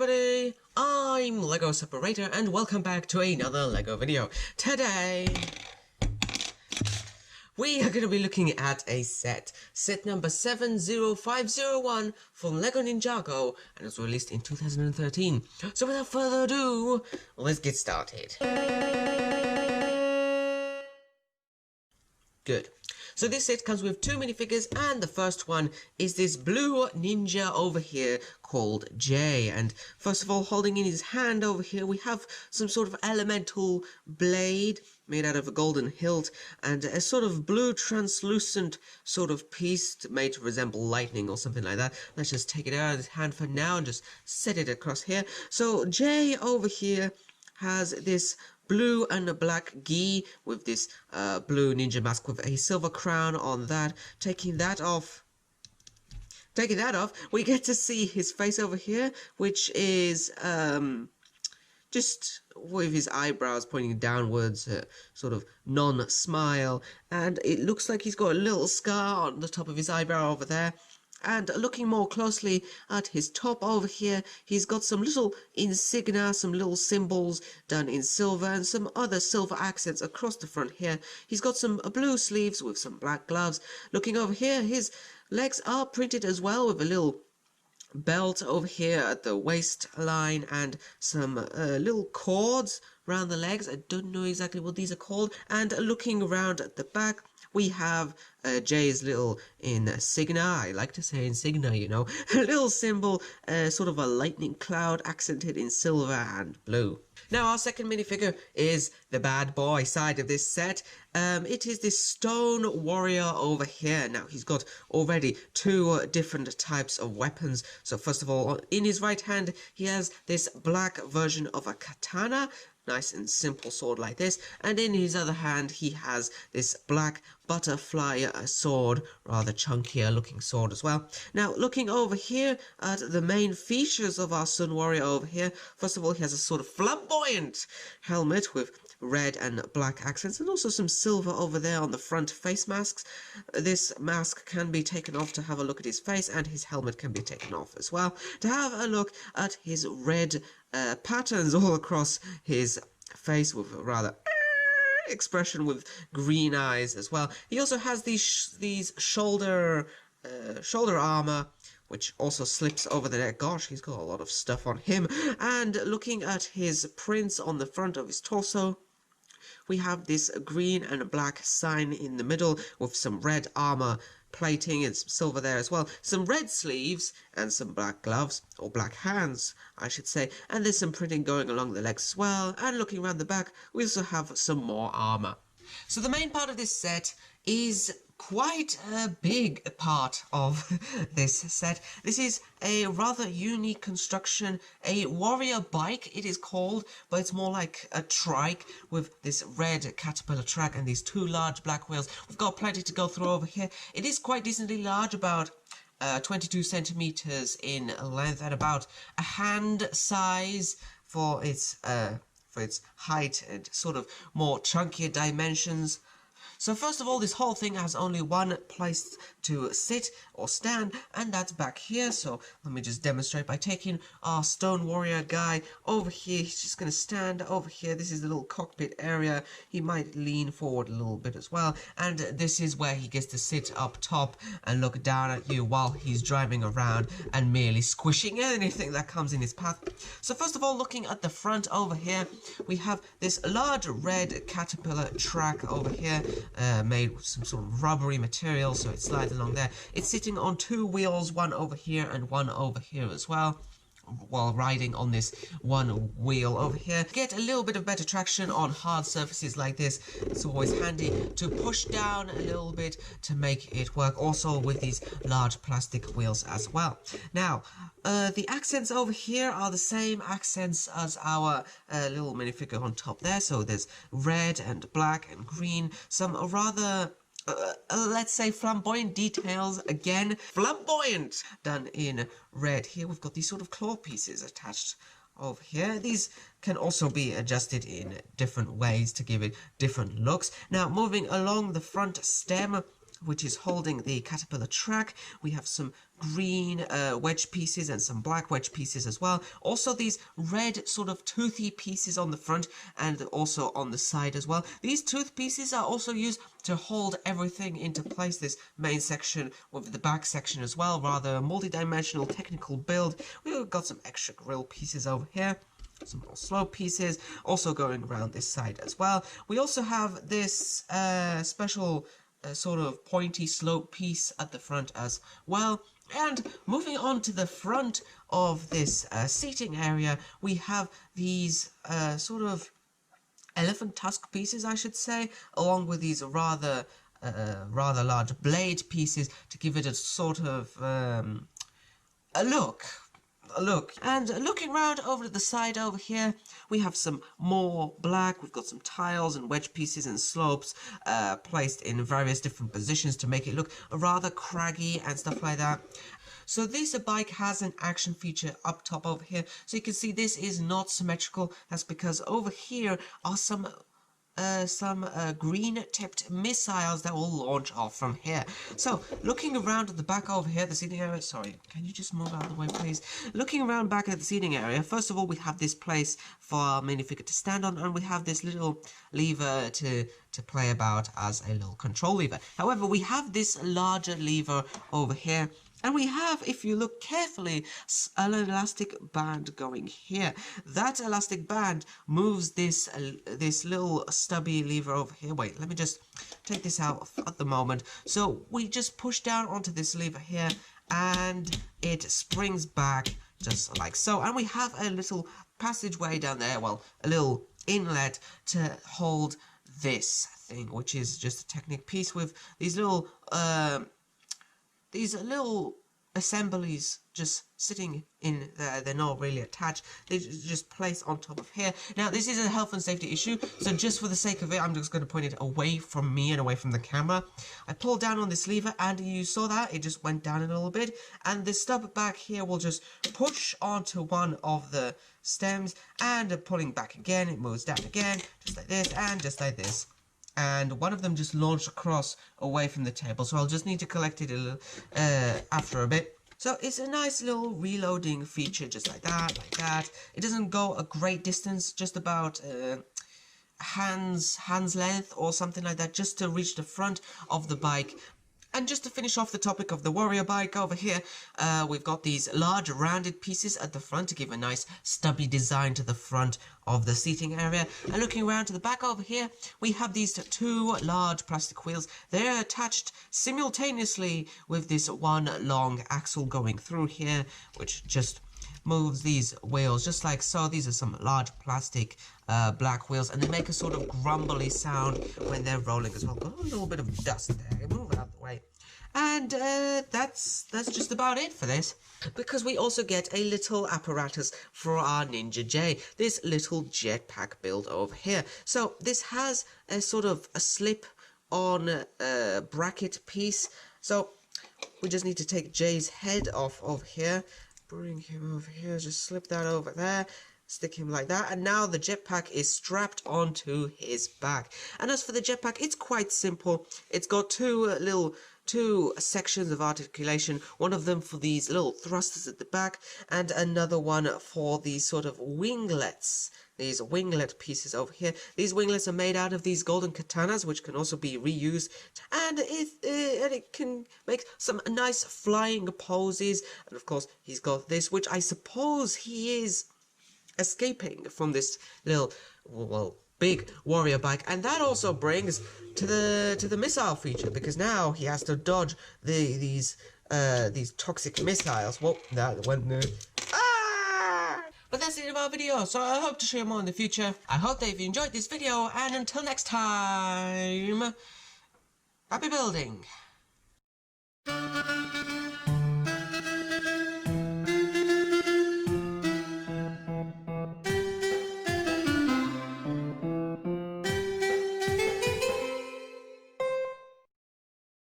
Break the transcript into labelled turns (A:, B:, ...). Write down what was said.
A: everybody, I'm LEGO Separator and welcome back to another LEGO video. Today, we are going to be looking at a set number 70501 from LEGO Ninjago, and it was released in 2013. So without further ado, let's get started. Good. So this set comes with two minifigures, and the first one is this blue ninja over here called Jay. And first of all, holding in his hand over here, we have some sort of elemental blade made out of a golden hilt and a sort of blue translucent sort of piece made to resemble lightning or something like that. Let's just take it out of his hand for now and just set it across here. So Jay over here has this blue and black gi with this blue ninja mask with a silver crown on that. Taking that off, we get to see his face over here, which is just with his eyebrows pointing downwards, sort of non-smile, and it looks like he's got a little scar on the top of his eyebrow over there. And looking more closely at his top over here, he's got some little insignia, some little symbols done in silver, and some other silver accents across the front here. He's got some blue sleeves with some black gloves. Looking over here, his legs are printed as well with a little belt over here at the waistline and some little cords around the legs. I don't know exactly what these are called. And looking around at the back, we have Jay's little insignia. I like to say insignia, you know. A little symbol, sort of a lightning cloud accented in silver and blue. Now our second minifigure is the bad boy side of this set. It is this stone warrior over here. Now he's got already two different types of weapons. So first of all, in his right hand, he has this black version of a katana. Nice and simple sword like this, and in his other hand he has this black butterfly sword, rather chunkier looking sword as well. Now looking over here at the main features of our Sun Warrior over here, first of all he has a sort of flamboyant helmet with red and black accents, and also some silver over there on the front face masks. This mask can be taken off to have a look at his face, and his helmet can be taken off as well to have a look at his red patterns all across his face with a rather expression with green eyes as well. He also has these shoulder armor, which also slips over the neck. Gosh, he's got a lot of stuff on him. And looking at his prints on the front of his torso, we have this green and black sign in the middle with some red armor plating and some silver there as well. Some red sleeves and some black gloves, or black hands, I should say. And there's some printing going along the legs as well. And looking around the back, we also have some more armor. So the main part of this set is quite a big part of this set. This is a rather unique construction, a warrior bike it is called, but it's more like a trike with this red caterpillar track and these two large black wheels. We've got plenty to go through over here. It is quite decently large, about 22 centimeters in length and about a hand size for its height and sort of more chunkier dimensions. So first of all, this whole thing has only one place to sit or stand, and that's back here. So let me just demonstrate by taking our stone warrior guy over here. He's just going to stand over here. This is the little cockpit area. He might lean forward a little bit as well. And this is where he gets to sit up top and look down at you while he's driving around and merely squishing anything that comes in his path. So first of all, looking at the front over here, we have this large red caterpillar track over here. Made with some sort of rubbery material, so it slides along there. It's sitting on two wheels, one over here and one over here as well, while riding on this one wheel over here. Get a little bit of better traction on hard surfaces like this. It's always handy to push down a little bit to make it work, also with these large plastic wheels as well. Now the accents over here are the same accents as our little minifigure on top there. So there's red and black and green, some rather let's say flamboyant details again. Flamboyant done in red. Here we've got these sort of claw pieces attached over here. These can also be adjusted in different ways to give it different looks. Now moving along the front stem, which is holding the caterpillar track. We have some green wedge pieces and some black wedge pieces as well. Also these red sort of toothy pieces on the front and also on the side as well. These tooth pieces are also used to hold everything into place, this main section with the back section as well. Rather multi-dimensional technical build. We've got some extra grill pieces over here. Some more slope pieces also going around this side as well. We also have this special sort of pointy slope piece at the front as well. And moving on to the front of this seating area, we have these sort of elephant tusk pieces, I should say, along with these rather large blade pieces to give it a sort of a look. And looking around over to the side over here, we have some more black. We've got some tiles and wedge pieces and slopes placed in various different positions to make it look rather craggy and stuff like that. So this bike has an action feature up top over here. So you can see this is not symmetrical. That's because over here are some green-tipped missiles that will launch off from here. So, looking around at the back over here, the seating area, sorry, can you just move out of the way, please? Looking around back at the seating area, first of all, we have this place for our minifigure to stand on, and we have this little lever to play about as a little control lever. However, we have this larger lever over here, and we have, if you look carefully, an elastic band going here. That elastic band moves this little stubby lever over here. Wait, let me just take this out at the moment. So we just push down onto this lever here, and it springs back just like so. And we have a little passageway down there, well, a little inlet to hold this thing, which is just a Technic piece with these little assemblies just sitting in there. They're not really attached. They just place on top of here. Now, this is a health and safety issue, so just for the sake of it, I'm just going to point it away from me and away from the camera. I pulled down on this lever, and you saw that. It just went down a little bit, and the stub back here will just push onto one of the stems, and pulling back again, it moves down again, just like this, and just like this. And one of them just launched across away from the table, so I'll just need to collect it a little after a bit. So it's a nice little reloading feature, just like that. It doesn't go a great distance, just about hand's length or something like that, just to reach the front of the bike. And just to finish off the topic of the warrior bike over here, we've got these large rounded pieces at the front to give a nice stubby design to the front of the seating area. And looking around to the back over here, we have these two large plastic wheels. They're attached simultaneously with this one long axle going through here, which just moves these wheels just like so. These are some large plastic black wheels, and they make a sort of grumbly sound when they're rolling as well. Got a little bit of dust there. Move out of the way. And that's just about it for this, because we also get a little apparatus for our Ninja J, this little jetpack build over here. So this has a sort of a slip on bracket piece. So we just need to take J's head off of here, bring him over here, just slip that over there, stick him like that, and now the jetpack is strapped onto his back. And as for the jetpack, it's quite simple. It's got two sections of articulation, one of them for these little thrusters at the back, and another one for these sort of winglets, these winglet pieces over here. These winglets are made out of these golden katanas, which can also be reused, and it can make some nice flying poses. And of course, he's got this, which I suppose he is escaping from this little, well, big warrior bike. And that also brings to the missile feature, because now he has to dodge these toxic missiles. Well, that went there. But that's it of our video, so I hope to share more in the future. I hope that you enjoyed this video, and until next time, happy building!